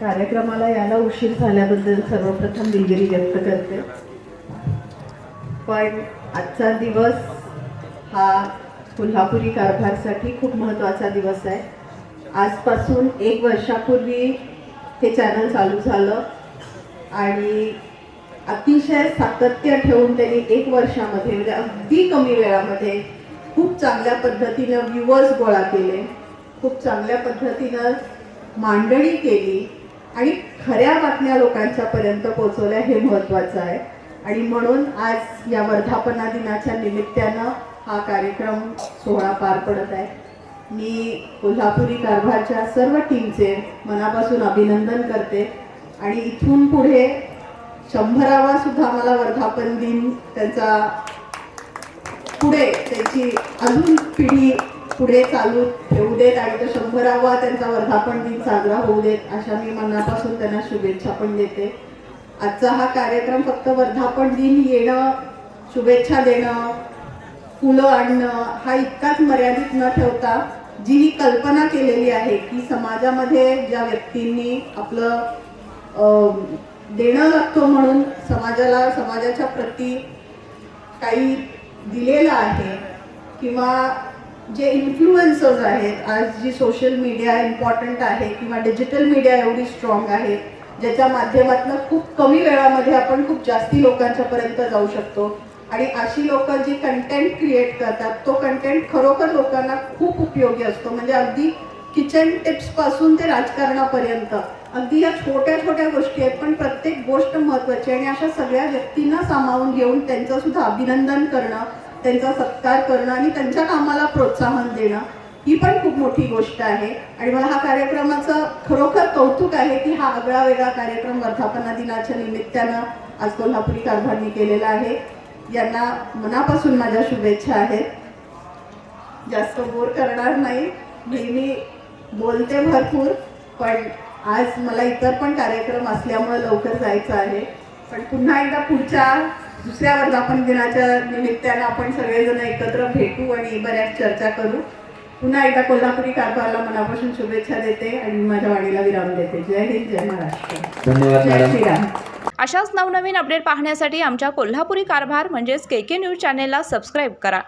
कार्यक्रमाला यायला उशीर झाल्याबद्दल सर्वप्रथम दिलगिरी व्यक्त करते. पण आजचा दिवस हा कोल्हापुरी कारभारसाठी खूप महत्त्वाचा दिवस आहे. आजपासून 1 वर्षापूर्वी हे चॅनल चालू झालं आणि अतिशय सातत्य ठेवून त्यांनी 1 वर्षामध्ये म्हणजे अगदी कमी वेळामध्ये खूप चांगल्या पद्धतीनं व्ह्यूअर्स गोळा केले, खूप चांगल्या पद्धतीनं मांडणी केली आणि खऱ्या बातम्या लोकांच्यापर्यंत पोहोचवल्या, हे महत्त्वाचं आहे. आणि म्हणून आज या वर्धापना दिनाच्या निमित्तानं हा कार्यक्रम सोहळा पार पडत आहे. मी कोल्हापुरी कारभारच्या सर्व टीमचे मनापासून अभिनंदन करते आणि इथून पुढे 100वा सुद्धा मला वर्धापन दिन त्यांचा पुढे त्यांची अजून पिढी पुढे चालू ठेवू देत आणि तो 100वा त्यांचा वर्धापन दिन साजरा होऊ देत, अशा मी मनापासून त्यांना शुभेच्छा पण देते. आजचा हा कार्यक्रम फक्त वर्धापन दिन येणं, शुभेच्छा देणं, फुलं आणणं हा इतकाच मर्यादित न ठेवता जी ही कल्पना केलेली आहे की समाजामध्ये ज्या व्यक्तींनी आपलं देणं लागतो म्हणून समाजाला, समाजाच्या प्रती काही दिलेलं आहे किंवा जे इन्फ्लुएन्सर्स आहेत, आज जी सोशल मीडिया इम्पॉर्टंट आहे किंवा डिजिटल मीडिया एवढी स्ट्रॉंग आहे ज्याच्या माध्यमातून खूप कमी वेळामध्ये आपण खूप जास्ती लोकांच्यापर्यंत जाऊ शकतो. आणि अशी लोक जी कंटेंट क्रिएट करतात तो कंटेंट खरोखर लोकांना खूप उपयोगी असतो. म्हणजे अगदी किचन टिप्सपासून ते राजकारणापर्यंत अगदी या छोट्या छोट्या गोष्टी आहेत, पण प्रत्येक गोष्ट महत्त्वाची. आणि अशा सगळ्या व्यक्तींना सामावून घेऊन त्यांचं सुद्धा अभिनंदन करणं, त्यांचा सत्कार करणं आणि त्यांच्या कामाला प्रोत्साहन देणं ही पण खूप मोठी गोष्ट आहे. आणि मला हा कार्यक्रमाचं खरोखर कौतुक आहे की हा आगळा वेगळा कार्यक्रम वर्धापना दिनाच्या निमित्तानं आज कोल्हापुरी कारभारनी केलेला आहे. यांना मनापासून माझ्या शुभेच्छा आहेत. जास्त बोर करणार नाही, नेहमी बोलते भरपूर, पण आज मला इतर पण कार्यक्रम असल्यामुळे लवकर जायचं आहे. पण पुन्हा एकदा पुढच्या दुसऱ्या वर्धापन दिनाच्या निमित्तानं आपण सगळेजण एकत्र भेटू आणि बऱ्याच चर्चा करू. पुन्हा एकदा कोल्हापुरी कारभारला मनापासून शुभेच्छा देते आणि माझ्या वाणीला विराम देते. जय हिंद, जय महाराष्ट्र. धन्यवाद जय मॅडम. श्रीराम. अशाच नवनवीन अपडेट पाहण्यासाठी आमच्या कोल्हापुरी कारभार म्हणजेच KK न्यूज चॅनेलला सबस्क्राईब करा.